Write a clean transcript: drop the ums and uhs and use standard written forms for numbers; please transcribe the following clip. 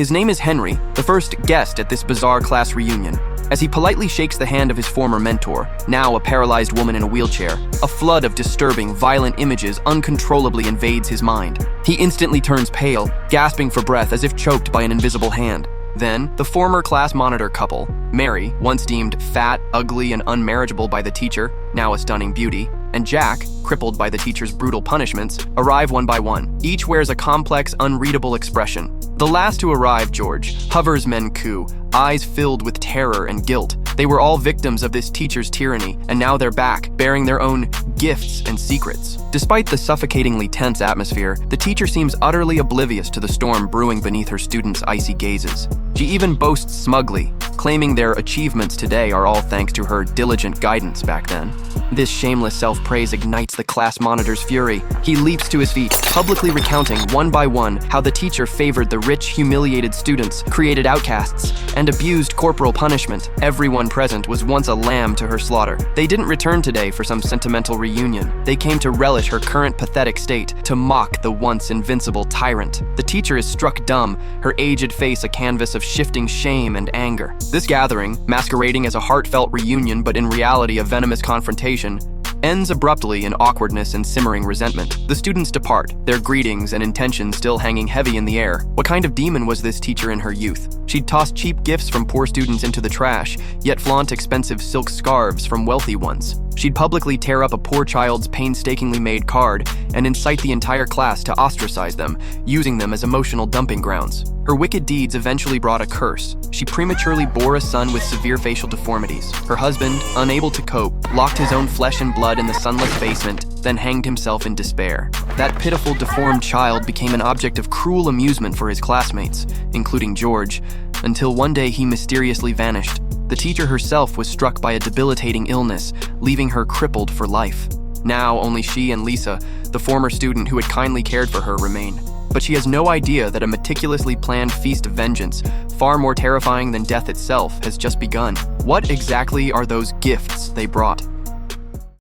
His name is Henry, the first guest at this bizarre class reunion. As he politely shakes the hand of his former mentor, now a paralyzed woman in a wheelchair, a flood of disturbing, violent images uncontrollably invades his mind. He instantly turns pale, gasping for breath as if choked by an invisible hand. Then, the former class monitor couple, Mary, once deemed fat, ugly, and unmarriageable by the teacher, now a stunning beauty, and Jack, crippled by the teacher's brutal punishments, arrive one by one. Each wears a complex, unreadable expression. The last to arrive, George, hovers men coup, eyes filled with terror and guilt. They were all victims of this teacher's tyranny, and now they're back, bearing their own gifts and secrets. Despite the suffocatingly tense atmosphere, the teacher seems utterly oblivious to the storm brewing beneath her students' icy gazes. She even boasts smugly, claiming their achievements today are all thanks to her diligent guidance back then. This shameless self-praise ignites the class monitor's fury. He leaps to his feet, publicly recounting one by one how the teacher favored the rich, humiliated students, created outcasts, and abused corporal punishment. Everyone present was once a lamb to her slaughter. They didn't return today for some sentimental reunion. They came to relish her current pathetic state, to mock the once invincible tyrant. The teacher is struck dumb, her aged face a canvas of shifting shame and anger. This gathering, masquerading as a heartfelt reunion but in reality a venomous confrontation, ends abruptly in awkwardness and simmering resentment. The students depart, their greetings and intentions still hanging heavy in the air. What kind of demon was this teacher in her youth? She'd toss cheap gifts from poor students into the trash, yet flaunt expensive silk scarves from wealthy ones. She'd publicly tear up a poor child's painstakingly made card and incite the entire class to ostracize them, using them as emotional dumping grounds. Her wicked deeds eventually brought a curse. She prematurely bore a son with severe facial deformities. Her husband, unable to cope, locked his own flesh and blood in the sunless basement, then hanged himself in despair. That pitiful, deformed child became an object of cruel amusement for his classmates, including George, until one day he mysteriously vanished. The teacher herself was struck by a debilitating illness, leaving her crippled for life. Now only she and Lisa, the former student who had kindly cared for her, remain. But she has no idea that a meticulously planned feast of vengeance, far more terrifying than death itself, has just begun. What exactly are those gifts they brought?